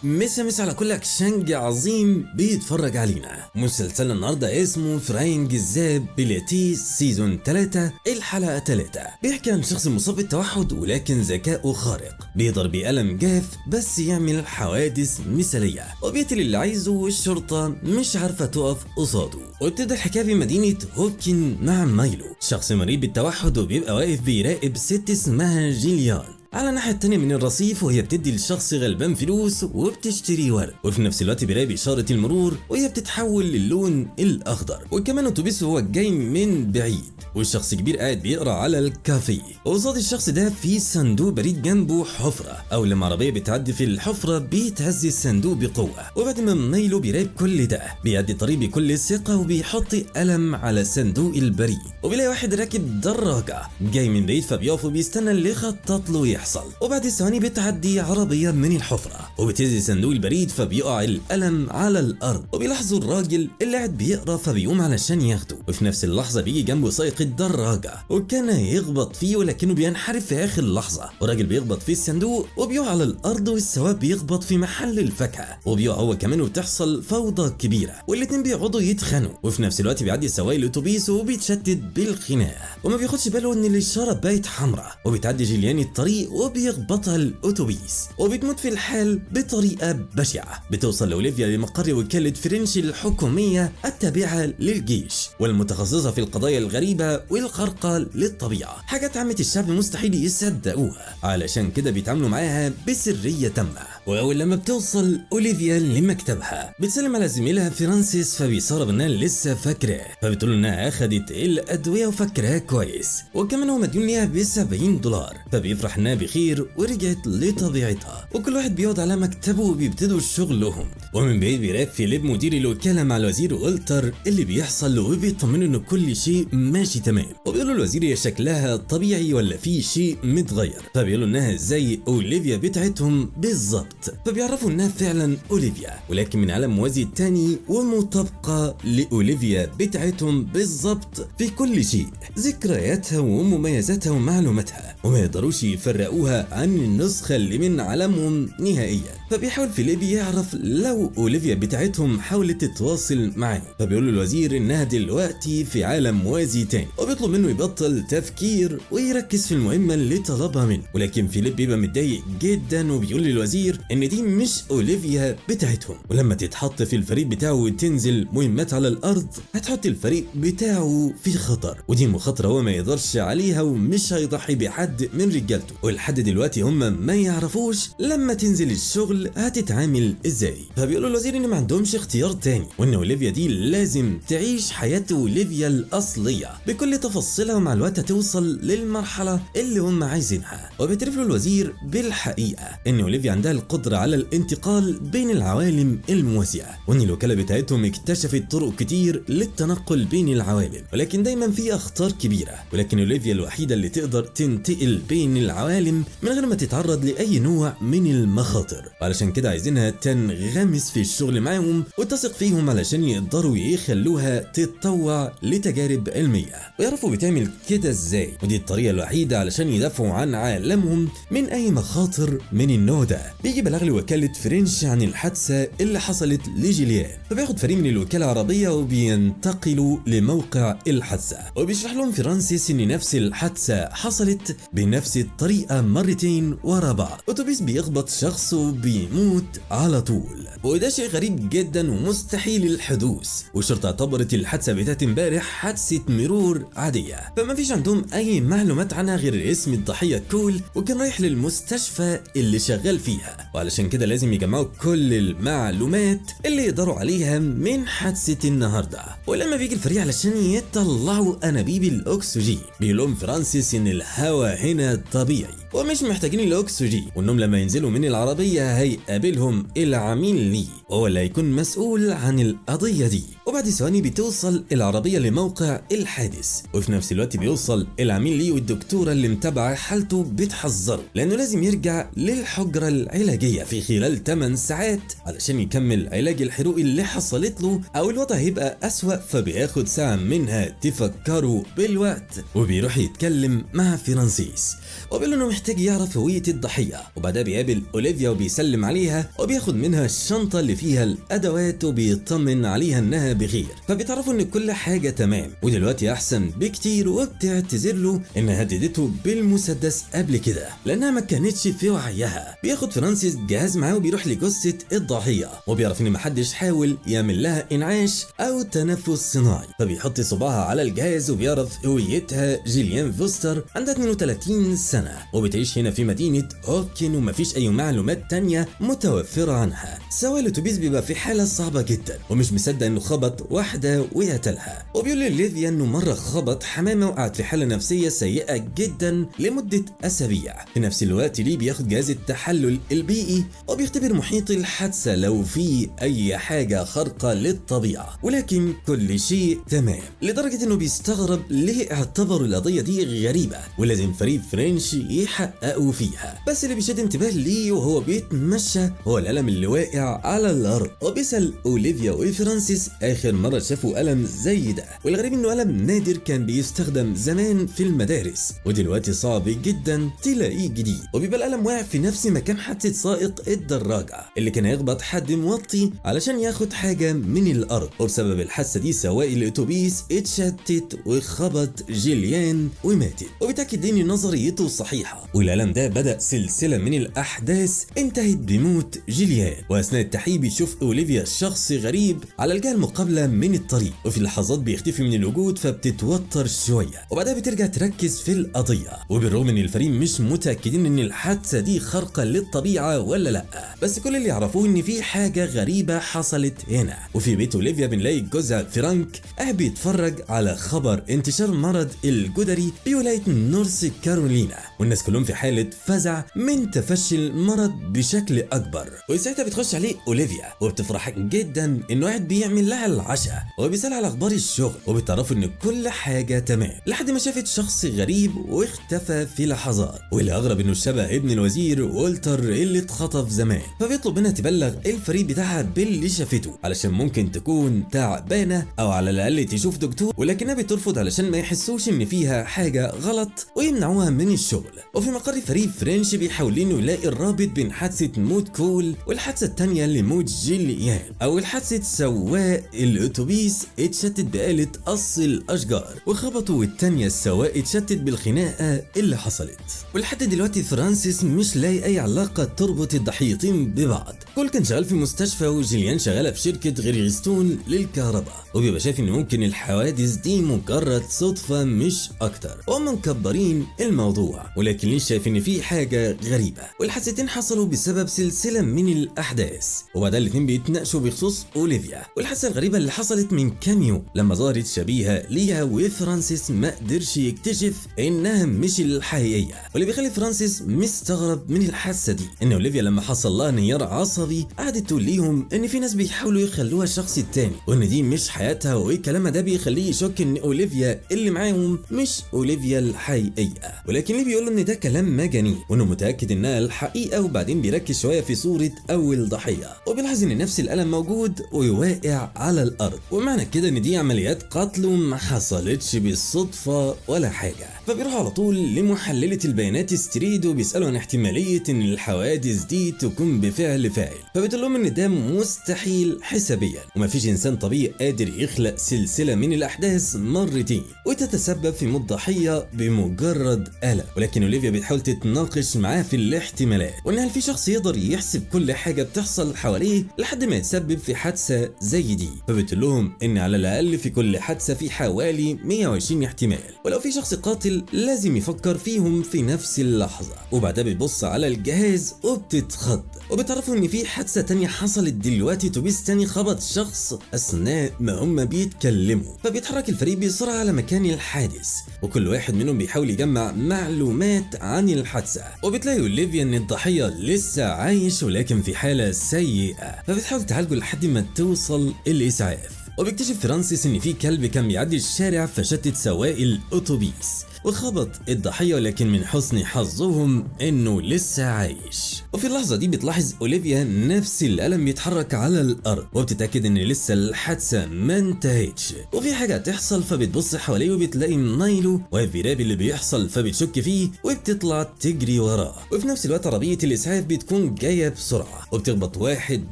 مسا على كل اكشنج عظيم بيتفرج علينا. مسلسل النهارده اسمه فراين جذاب بلاتي سيزون 3 الحلقة 3. بيحكي عن شخص مصاب بالتوحد ولكن ذكاؤه خارق، بيقدر بقلم جاف بس يعمل حوادث مثالية وبيقتل اللي عايزه والشرطة مش عارفة تقف قصاده. وابتدى الحكاية في مدينة هوبكن مع مايلو، شخص مريض بالتوحد وبيبقى واقف بيراقب ست اسمها جيليان على الناحية التانية من الرصيف، وهي بتدي لشخص غلبان فلوس وبتشتري ورد، وفي نفس الوقت بيراقب إشارة المرور وهي بتتحول للون الأخضر، وكمان أتوبيس هو جاي من بعيد والشخص كبير قاعد بيقرا على الكافيه، وقصاد الشخص ده في صندوق بريد جنبه حفرة. أول لما عربية بتعدي في الحفرة بيتهز الصندوق بقوة، وبعد ما مايلو بيراقب كل ده بيعدي الطريق بكل ثقة وبيحط قلم على صندوق البريد، وبيلاقي واحد راكب دراجة جاي من بعيد فبيقف وبيستنى اللي خطط له يحصل. وبعد ثواني بتعدي عربية من الحفرة وبتهز صندوق البريد فبيقع القلم على الأرض، وبيلاحظوا الراجل اللي قاعد بيقرا فبيقوم علشان ياخده، وفي نفس اللحظة بيجي جنبه سائق الدراجة وكان يخبط فيه ولكنه بينحرف في آخر لحظة، والراجل بيخبط في الصندوق وبيقع على الأرض، والسواق بيخبط في محل الفاكهة وبيقع هو كمان، وبتحصل فوضى كبيرة والاتنين بيقعدوا يتخانقوا، وفي نفس الوقت بيعدي سواق الأتوبيس وبيتشتت بالخناقة وما بياخدش باله إن الإشارة بقت حمراء، وبتعدي جيليان الطريق وبيخبطها الأتوبيس وبتموت في الحال بطريقة بشعة. بتوصل لأوليفيا لمقر وكالة فرنش الحكومية التابعة للجيش والمتخصصة في القضايا الغريبة والخارقة للطبيعة، حاجات عامة الشعب مستحيل يصدقوها، علشان كده بيتعاملوا معاها بسرية تامة. وأول لما بتوصل أوليفيا لمكتبها بتسلم على زميلها فرانسيس، فبيصرب انها لسه فاكراه، فبتقول انها اخدت الأدوية وفاكراها كويس، وكمان هو مديون ليها ب$70، فبيفرح انها بخير ورجعت لطبيعتها، وكل واحد بيقعد على مكتبه وبيبتدوا شغلهم. ومن بعيد بيراقب فيليب مدير الوكالة مع الوزير والتر اللي بيحصل، وبيطمنوا ان كل شيء ماشي تمام، وبيقولوا الوزير هي شكلها طبيعي ولا في شيء متغير، فبيقولوا انها زي اوليفيا بتاعتهم بالظبط، فبيعرفوا انها فعلا اوليفيا ولكن من عالم موازي تاني ومطابقة لاوليفيا بتاعتهم بالظبط في كل شيء، ذكرياتها ومميزاتها ومعلوماتها، وما يقدروش يفرقوها عن النسخة اللي من عالمهم نهائيا. فبيحاول فيليب يعرف لو اوليفيا بتاعتهم حاولت تتواصل معاهم، فبيقول له الوزير انها دلوقتي في عالم موازي تاني، وبيطلب منه يبطل تفكير ويركز في المهمة اللي طلبها منه، ولكن فيليب بيبقى متضايق جدا وبيقول للوزير ان دي مش اوليفيا بتاعتهم، ولما تتحط في الفريق بتاعه وتنزل مهمات على الارض هتحط الفريق بتاعه في خطر، ودي مخاطرة هو ما يقدرش عليها ومش هيضحي بحد من رجالته، ولحد دلوقتي هم ما يعرفوش لما تنزل الشغل هتتعامل ازاي. فبيقولوا الوزير ان ما عندهمش اختيار تاني، وان اوليفيا دي لازم تعيش حياة اوليفيا الاصلية بكل تفاصيلها، ومع الوقت هتوصل للمرحلة اللي هم عايزينها. وبيعترف له الوزير بالحقيقة ان اوليفيا عندها القدرة على الانتقال بين العوالم الموازية، وان الوكالة بتاعتهم اكتشفت طرق كتير للتنقل بين العوالم، ولكن دايما في اخطار كبيرة، ولكن اوليفيا الوحيدة اللي تقدر تنتقل بين العوالم من غير ما تتعرض لاي نوع من المخاطر، علشان كده عايزينها تنغمس في الشغل معاهم وتثق فيهم علشان يقدروا يخلوها تتطوع لتجارب علمية، ويعرفوا بتعمل كده ازاي، ودي الطريقة الوحيدة علشان يدافعوا عن عالمهم من اي مخاطر من النوع ده. بيجي بلاغ لوكالة فرنش عن الحادثة اللي حصلت لجيليان، فبياخد فريق من الوكالة العربية وبينتقلوا لموقع الحادثة، وبيشرح لهم فرانسيس ان نفس الحادثة حصلت بنفس الطريقة مرتين ورا بعض، اتوبيس بيخبط شخص وبيموت على طول، وده شيء غريب جدا ومستحيل الحدوث، والشرطة اعتبرت الحادثة بتاعت امبارح حادثة مرور عادية، فما فيش عندهم اي معلومات عنها غير اسم الضحية كول، وكان رايح للمستشفى اللي شغال فيها، وعلشان كده لازم يجمعوا كل المعلومات اللي يقدروا عليها من حادثة النهاردة. ولما بيجي الفريق علشان يطلعوا انابيب الاكسجين بيقول لهم فرانسيس ان الهواء هنا طبيعي ومش محتاجين الاكسجين، وانهم لما ينزلوا من العربية هيقابلهم العميل ليه وهو اللي هيكون مسؤول عن القضية دي. وبعد ثواني بتوصل العربية لموقع الحادث، وفي نفس الوقت بيوصل العميل ليه والدكتورة اللي متابعة حالته بتحذره لأنه لازم يرجع للحجرة العلاجية في خلال 8 ساعات علشان يكمل علاج الحروق اللي حصلت له أو الوضع هيبقى أسوأ، فبياخد ساعة منها تفكروا بالوقت. وبيروح يتكلم مع فرانسيس وبيقول انه محتاج يعرف هوية الضحية، وبعدها بيقابل اوليفيا وبيسلم عليها وبياخد منها الشنطة اللي فيها الادوات وبيطمن عليها انها بخير، فبيتعرفوا ان كل حاجة تمام ودلوقتي احسن بكتير، وبتعتذر له انها هددته بالمسدس قبل كده لانها ما كانتش في وعيها. بياخد فرانسيس جهاز معاه وبيروح لجثة الضحية وبيعرف ان محدش حاول يعمل لها انعاش او تنفس صناعي، فبيحط صباعها على الجهاز وبيعرف هويتها جيليان فوستر، عندها 32 سنة وبتعيش هنا في مدينة هوكن ومفيش أي معلومات تانية متوفرة عنها. سواق الأتوبيس بيبقى في حالة صعبة جدا ومش مصدق إنه خبط واحدة وقتلها، وبيقول لليفيا إنه مرة خبط حمامة وقعت في حالة نفسية سيئة جدا لمدة أسابيع. في نفس الوقت ليه بياخد جهاز التحلل البيئي وبيختبر محيط الحادثة لو في أي حاجة خارقة للطبيعة، ولكن كل شيء تمام لدرجة إنه بيستغرب ليه اعتبروا القضية دي غريبة ولازم فريق فرنش يحققوا فيها. بس اللي بيشد انتباه ليه وهو بيتمشى هو القلم اللي واقع على الارض، وبيسأل اوليفيا وفرانسيس اخر مرة شافوا قلم زي ده، والغريب انه قلم نادر كان بيستخدم زمان في المدارس ودلوقتي صعب جدا تلاقيه جديد، وبيبقى القلم واقع في نفس مكان حادثة سائق الدراجة اللي كان هيخبط حد موطي علشان ياخد حاجة من الارض، وبسبب الحادثة دي سواق الاتوبيس اتشتت وخبط جيليان وماتت، وبيتأكد ديني نظريته صحيحة، والقلم ده بدأ سلسلة من الأحداث انتهت بموت جيليان. وأثناء التحقيق بيشوف أوليفيا شخص غريب على الجهة المقابلة من الطريق، وفي لحظات بيختفي من الوجود فبتتوتر شوية، وبعدها بترجع تركز في القضية. وبالرغم ان الفريق مش متأكدين ان الحادثة دي خارقة للطبيعة ولا لا، بس كل اللي يعرفوه ان في حاجة غريبة حصلت هنا. وفي بيت أوليفيا بنلاقي جوزها فرانك قاعد بيتفرج على خبر انتشار مرض الجدري بولاية نورث كارولينا، والناس كلهم في حالة فزع من تفشي المرض بشكل أكبر. وساعتها بتخش عليه أوليفيا وبتفرح جدا إنه قاعد بيعمل لها العشاء وبيسأل على أخبار الشغل، وبتعرفوا إن كل حاجة تمام لحد ما شافت شخص غريب واختفى في لحظات، واللي أغرب إنه شبه ابن الوزير والتر اللي اتخطف زمان، فبيطلب منها تبلغ الفريق بتاعها باللي شافته علشان ممكن تكون تعبانة أو على الأقل تشوف دكتور، ولكنها بترفض علشان ما يحسوش إن فيها حاجة غلط ويمنعوها من الشغل. وفي مقر فريق فرنش بيحاول انه يلاقي الرابط بين حادثة موت كول والحادثة التانية لموت جيليان، او الحادثة سواق الاتوبيس اتشتت بآلة قص الاشجار وخبطه، والتانية السواق اتشتت بالخناقة اللي حصلت. ولحد دلوقتي فرانسيس مش لاقي اي علاقة تربط الضحيتين ببعض. كول كان شغال في مستشفى وجيليان شغالة في شركة غريستون للكهرباء، وبيبقى شايف ان ممكن الحوادث دي مجرد صدفة مش اكتر، وهم مكبرين الموضوع، ولكن ليش شايف ان في حاجه غريبه. والحادثتين حصلوا بسبب سلسله من الاحداث، وبعدها الاثنين بيتناقشوا بخصوص اوليفيا والحادثه الغريبه اللي حصلت من كام يوم لما ظهرت شبيهه ليها، وفرانسيس ما قدرش يكتشف انها مش الحقيقيه. واللي بيخلي فرانسيس مستغرب من الحادثه دي ان اوليفيا لما حصل لها انهيار عصبي قعدت تقول ليهم ان في ناس بيحاولوا يخلوها شخص تاني وان دي مش حياتها، والكلام ده بيخليه يشك ان اوليفيا اللي معاهم مش اوليفيا الحقيقيه، ولكن اللي بيقول ان ده كلام مجانين وانه متاكد انها الحقيقه. وبعدين بيركز شويه في صوره اول ضحيه وبيلاحظ ان نفس القلم موجود وواقع على الارض، ومعنى كده ان دي عمليات قتل وما حصلتش بالصدفه ولا حاجه. فبيروح على طول لمحلله البيانات ستريد وبيسالوا عن احتماليه ان الحوادث دي تكون بفعل فاعل، فبتقول لهم ان ده مستحيل حسابيا ومفيش انسان طبيعي قادر يخلق سلسله من الاحداث مرتين وتتسبب في موت ضحيه بمجرد قلم. ولكن اوليفيا بتحاول تتناقش معاه في الاحتمالات، وان هل في شخص يقدر يحسب كل حاجه بتحصل حواليه لحد ما يتسبب في حادثه زي دي. فبتقول لهم ان على الاقل في كل حادثه في حوالي 120 احتمال، ولو في شخص قاتل لازم يفكر فيهم في نفس اللحظه. وبعدها بتبص على الجهاز وبتتخض، وبتعرفوا ان في حادثه تانية حصلت دلوقتي، اتوبيس تاني خبط شخص اثناء ما هم بيتكلموا. فبيتحرك الفريق بسرعه على مكان الحادث، وكل واحد منهم بيحاول يجمع معلومات عن الحادثه. وبتلاقي اوليفيا ان الضحيه لسه عايش ولكن في حاله سيئه، فبتحاول تعالجه لحد ما توصل الاسعاف. وبيكتشف فرانسيس ان في كلب كان بيعدي الشارع فشتت سواق الاتوبيس وخبط الضحية، لكن من حسن حظهم انه لسه عايش. وفي اللحظة دي بتلاحظ اوليفيا نفس القلم بيتحرك على الارض وبتتأكد ان لسه الحادثة ما انتهتش وفي حاجة تحصل، فبتبص حواليه وبتلاقي مايلو واقف بيراقب اللي بيحصل فبتشك فيه وبتطلع تجري وراه. وفي نفس الوقت عربية الاسعاف بتكون جاية بسرعة وبتخبط واحد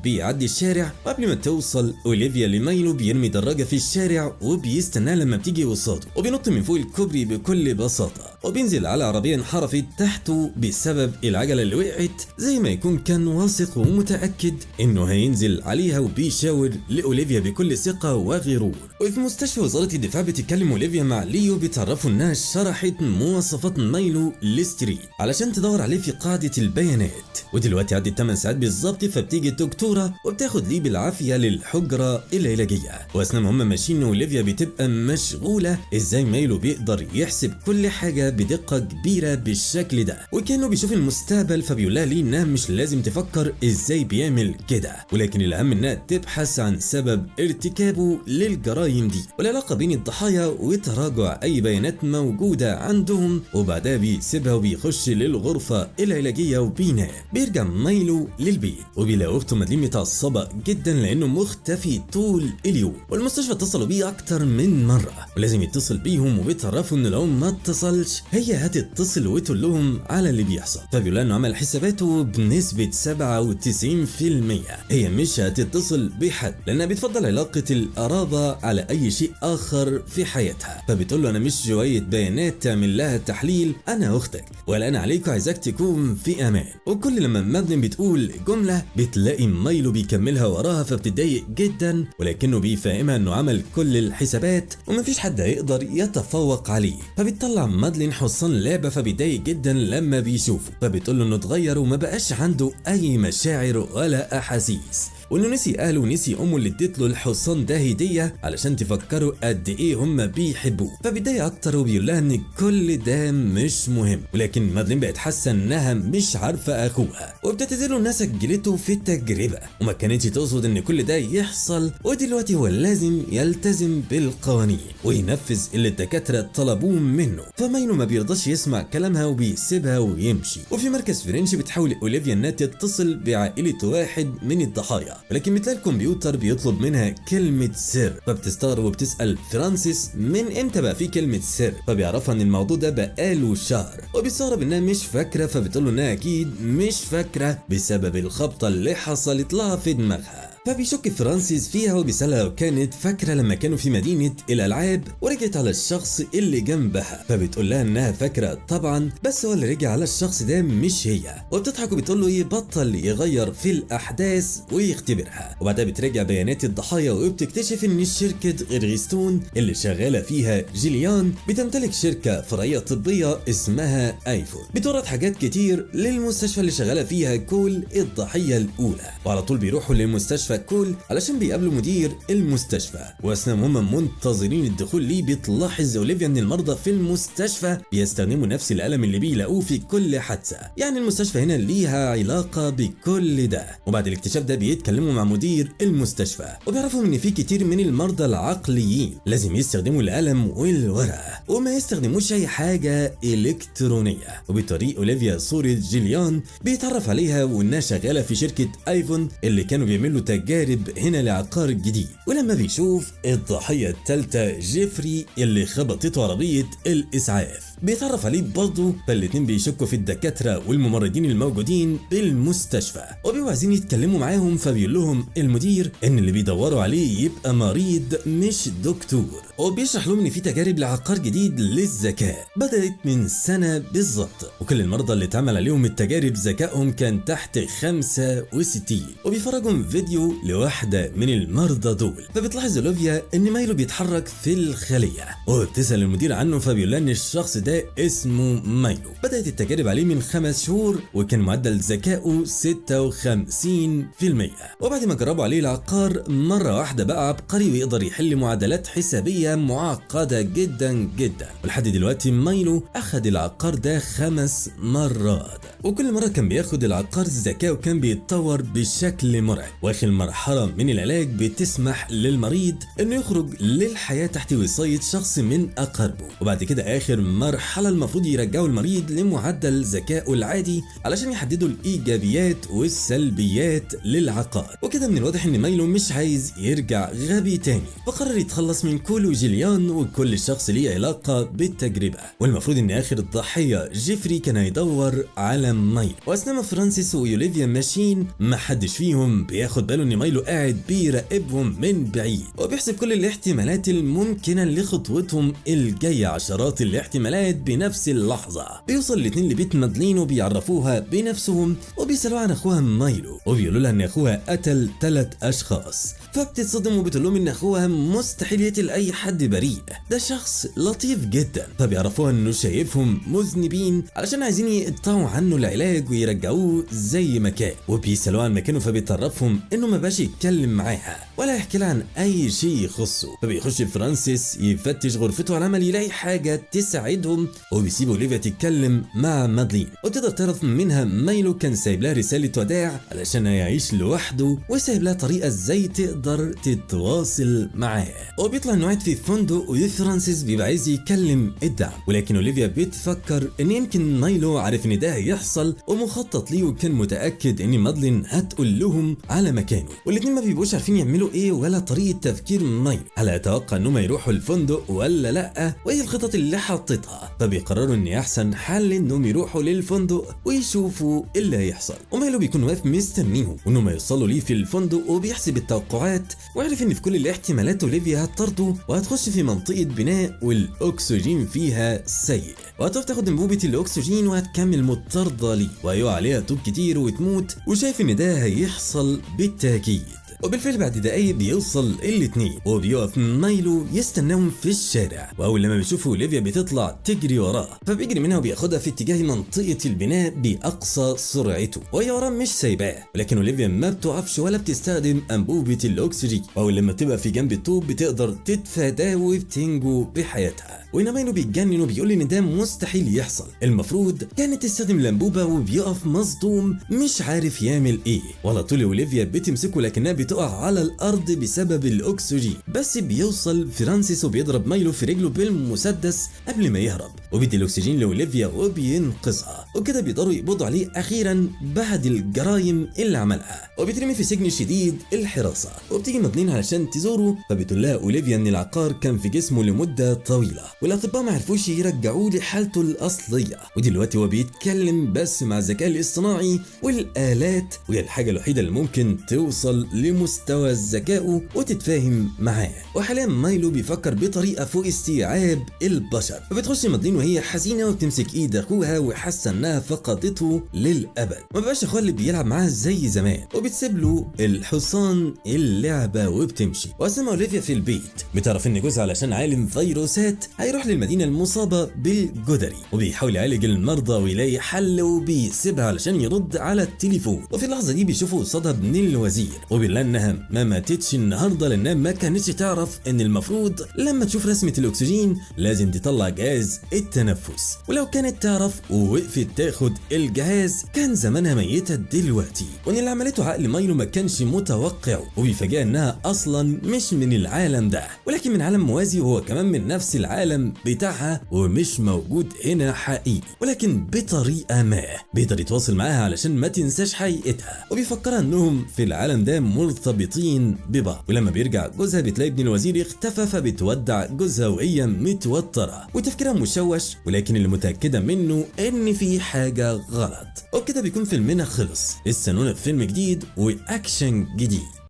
بيعدي الشارع، وقبل ما توصل اوليفيا لمايلو بيرمي دراجة في الشارع وبيستناه لما بتيجي قصاده وبينط من فوق الكوبري بكل بساطة وبينزل على عربية انحرفت تحته بسبب العجلة اللي وقعت، زي ما يكون كان واثق ومتأكد انه هينزل عليها، وبيشاور لأوليفيا بكل ثقة وغرور. وفي مستشفى وزارة الدفاع بتتكلم أوليفيا مع ليو بتعرفوا انها شرحت مواصفات مايلو لستريت علشان تدور عليه في قاعدة البيانات. ودلوقتي عدت 8 ساعات بالظبط فبتيجي الدكتورة وبتاخد ليه بالعافية للحجرة العلاجية، واثناء ما هم ماشيين أوليفيا بتبقى مشغولة ازاي مايلو بيقدر يحسب كل حاجة بدقة كبيرة بالشكل ده، وكانه بيشوف المستقبل فبيقول لها ليه انها مش لازم تفكر ازاي بيعمل كده، ولكن الاهم انها تبحث عن سبب ارتكابه للجرائم دي والعلاقة بين الضحايا وتراجع اي بيانات موجودة عندهم، وبعدها بيسيبها وبيخش للغرفة العلاجية وبينام. بيرجع مايلو للبيت وبيلاقي اخته مادلين متعصبة جدا لانه مختفي طول اليوم، والمستشفى اتصلوا بيه اكتر من مرة ولازم يتصل بيهم وبيتعرفوا ان لو ما اتصلش هي هتتصل وتقول لهم على اللي بيحصل، فبيقول انه عمل حساباته بنسبة 97% هي مش هتتصل بحد لانها بتفضل علاقة القرابة على اي شيء اخر في حياتها، فبتقول له انا مش شوية بيانات تعمل لها تحليل، انا اختك وقلقان عليك وعايزاك تكون في امان. وكل لما مادلين بتقول جملة بتلاقي مايلو بيكملها وراها فبتتضايق جدا، ولكنه بيفهمها انه عمل كل الحسابات ومفيش حد هيقدر يتفوق عليه، فبتطلع مادلين حصان لعبة فبيتضايق جدا لما بيشوفه، فبتقول له انه اتغير وما بقاش عنده اي مشاعر ولا احاسيس، وانه نسي اهله ونسي امه اللي اديت له الحصان ده هديه علشان تفكروا قد ايه هم بيحبوه، فبيتضايق اكتر وبيقول لها ان كل ده مش مهم، ولكن مادلين بقت حاسه انها مش عارفه اخوها وبتعتذر انها سجلته في التجربه وما كانتش تقصد ان كل ده يحصل، ودلوقتي هو لازم يلتزم بالقوانين وينفذ اللي الدكاتره طلبوه منه، فمايلو ما بيرضاش يسمع كلامها وبيسيبها ويمشي. وفي مركز فرنش بتحاول اوليفيا انها تتصل بعائله واحد من الضحايا، ولكن بتلاقي الكمبيوتر بيطلب منها كلمة سر، فبتستغرب وبتسأل فرانسيس من امتى بقى في كلمة سر، فبيعرفها ان الموضوع ده بقاله شهر وبيستغرب انها مش فاكرة، فبتقول له انها اكيد مش فاكرة بسبب الخبطة اللي حصلت لها في دماغها، فبيشك فرانسيس فيها وبيسألها لو كانت فاكرة لما كانوا في مدينة الألعاب ورجعت على الشخص اللي جنبها، فبتقول لها انها فاكرة طبعا بس هو اللي رجع على الشخص ده مش هي، وبتضحك وبتقول له يبطل يغير في الأحداث ويختبرها، وبعدها بتراجع بيانات الضحايا وبتكتشف ان شركة غيرغستون اللي شغالة فيها جيليان بتمتلك شركة فرعية طبية اسمها ايفون بتورد حاجات كتير للمستشفى اللي شغالة فيها كول الضحية الأولى، وعلى طول بيروحوا للمستشفى كول علشان بيقابلوا مدير المستشفى، واثناء ما هم منتظرين الدخول ليه بتلاحظ اوليفيا ان المرضى في المستشفى بيستخدموا نفس القلم اللي بيلاقوه في كل حادثه، يعني المستشفى هنا ليها علاقه بكل ده. وبعد الاكتشاف ده بيتكلموا مع مدير المستشفى وبيعرفوا ان في كتير من المرضى العقليين لازم يستخدموا القلم والورقه وما يستخدموش اي حاجه الكترونيه، وبطريق اوليفيا صوره جيليان بيتعرف عليها وانها شغاله في شركه ايفون اللي كانوا بيعملوا تجارب هنا لعقار جديد، ولما بيشوف الضحيه الثالثه جيفري اللي خبطته عربيه الاسعاف بيتعرف عليه برضه، فالاتنين بيشكوا في الدكاتره والممرضين الموجودين بالمستشفى وبيبقوا عايزين يتكلموا معاهم، فبيقول لهم المدير ان اللي بيدوروا عليه يبقى مريض مش دكتور، وبيشرح لهم ان في تجارب لعقار جديد للذكاء بدات من سنه بالظبط، وكل المرضى اللي اتعمل عليهم التجارب ذكائهم كان تحت 65، وبيفرجهم فيديو لواحده من المرضى دول، فبتلاحظ اوليفيا ان مايلو بيتحرك في الخليه وبتسال المدير عنه، فبيقول لها ان الشخص ده ده اسمه مايلو. بدأت التجارب عليه من 5 شهور وكان معدل ذكائه 56%. وبعد ما جربوا عليه العقار مرة واحدة بقى عبقري ويقدر يحل معادلات حسابية معقدة جدا جدا. ولحد دلوقتي مايلو أخد العقار ده 5 مرات، وكل مرة كان بياخد العقار ذكائه كان بيتطور بشكل مرعب. واخر مرحلة من العلاج بتسمح للمريض انه يخرج للحياة تحت وصاية شخص من اقاربه، وبعد كده اخر مرحلة المفروض يرجعوا المريض لمعدل ذكائه العادي علشان يحددوا الايجابيات والسلبيات للعقار. وكده من الواضح ان مايلو مش عايز يرجع غبي تاني، فقرر يتخلص من كول وجيليان وكل شخص ليه علاقة بالتجربة. والمفروض ان اخر الضحية جيفري كان هيدور على مايلو، واثناء ما فرانسيس واوليفيا ماشيين محدش فيهم بياخد باله ان مايلو قاعد بيراقبهم من بعيد وبيحسب كل الاحتمالات الممكنه لخطوتهم الجايه. عشرات الاحتمالات بنفس اللحظه بيوصل الاتنين لبيت مادلين وبيعرفوها بنفسهم وبيسالوها عن اخوها مايلو، وبيقولوا لها ان اخوها قتل 3 اشخاص. فبتتصدم وبتقول لهم ان اخوها مستحيل يقتل اي حد بريء، ده شخص لطيف جدا. فبيعرفوها انه شايفهم مذنبين علشان عايزين يقطعوا عنه العلاج ويرجعوه زي ما كان، وبيسالوه عن مكانه فبيتعرفهم انه ما باش يتكلم معاها ولا يحكي لها عن اي شيء يخصه. فبيخش فرانسيس يفتش غرفته على امل يلاقي حاجه تساعدهم، وبيسيب اوليفيا تتكلم مع مادلين وتقدر تعرف منها مايلو كان سايب لها رساله وداع علشان يعيش لوحده وسايب لها طريقه ازاي تقدر تتواصل معاه. وبيطلع انه قاعد في فندق وفرانسيس بيبقى عايز يكلم الدعم، ولكن اوليفيا بتفكر ان يمكن مايلو عارف ان ده هيحصل ومخطط ليه وكان متاكد ان مادلين هتقول لهم على مكانه، والاتنين ما بيبقوش عارفين يعملوا ايه ولا طريقه تفكير مايلو. هل اتوقع انهم يروحوا الفندق ولا لا، وايه الخطط اللي حطتها؟ فبيقرروا ان احسن حل انهم يروحوا للفندق ويشوفوا اللي هيحصل. ومايلو بيكون واقف مستنيهم وانهم يوصلوا ليه في الفندق وبيحسب التوقعات وعرف ان في كل الاحتمالات اوليفيا هتطرده وهتخش في منطقه بناء والاكسجين فيها سيء، وهتقف تاخد انبوبه الاكسجين وهتكمل مضطرده ليه وهيقع عليها طوب كتير وتموت، وشايف ان ده هيحصل بالتاكيد. وبالفعل بعد دقايق بيوصل الاتنين وبيقف مايلو يستناهم في الشارع، واول لما بيشوفوا اوليفيا بتطلع تجري وراه فبيجري منها وبياخدها في اتجاه منطقه البناء باقصى سرعته وهي وراه مش سايباه. ولكن اوليفيا ما بتقفش ولا بتستخدم انبوبه الاكسجين، واول لما تبقى في جنب الطوب بتقدر تتفاداه وبتنجو بحياتها. وهنا مايلو بيتجنن وبيقول ان ده مستحيل يحصل، المفروض كانت تستخدم الانبوبه، وبيقف مصدوم مش عارف يعمل ايه. ولا طول اوليفيا بتمسكه لكنها بتقع على الارض بسبب الاكسجين، بس بيوصل فرانسيس وبيضرب مايلو في رجله بالمسدس قبل ما يهرب وبيدي الاكسجين لاوليفيا وبينقذها، وكده بيقدروا يقبضوا عليه اخيرا بعد الجرايم اللي عملها. وبيترمي في سجن شديد الحراسه، وبتيجي مادلين علشان تزوره فبتقول لها اوليفيا ان العقار كان في جسمه لمده طويله والاطباء ما عرفوش يرجعوه لحالته الاصليه، ودلوقتي هو بيتكلم بس مع الذكاء الاصطناعي والالات، وهي الحاجه الوحيده اللي ممكن توصل لمستوى ذكائه وتتفاهم معاه. وحاليا مايلو بيفكر بطريقه فوق استيعاب البشر، فبتخش مادلين وهي حزينه وبتمسك ايد اخوها وحاسه انها فقدته للابد، ما بقاش اخوها اللي بيلعب معاها زي زمان، وبتسيب له الحصان اللعبه وبتمشي. واسمع اوليفيا في البيت بتعرف ان جوزها علشان عالم فيروسات هيروح للمدينه المصابه بالجدري وبيحاول يعالج المرضى ويلاقي حل، وبيسيبها علشان يرد على التليفون. وفي اللحظه دي بيشوفوا قصادها ابن الوزير وبيقول انها ما ماتتش النهارده لانها ما كانتش تعرف ان المفروض لما تشوف رسمه الاكسجين لازم تطلع جهاز التنفس، ولو كانت تعرف ووقفت تاخد الجهاز كان زمانها ميته دلوقتي، وان اللي عملته عقل مايلو ما كانش متوقعه، وبيفاجئ انها اصلا مش من العالم ده ولكن من عالم موازي وهو كمان من نفس العالم بتاعها ومش موجود هنا حقيقي، ولكن بطريقه ما بيقدر يتواصل معاها علشان ما تنساش حقيقتها، وبيفكرها انهم في العالم ده مرتبطين ببعض. ولما بيرجع جوزها بتلاقي ابن الوزير اختفى فبتودع جوزها وهي متوتره وتفكيرها مشوش، ولكن اللي متاكده منه ان في حاجه غلط. وبكده بيكون فيلمنا خلص، استنونا في فيلم جديد واكشن جديد.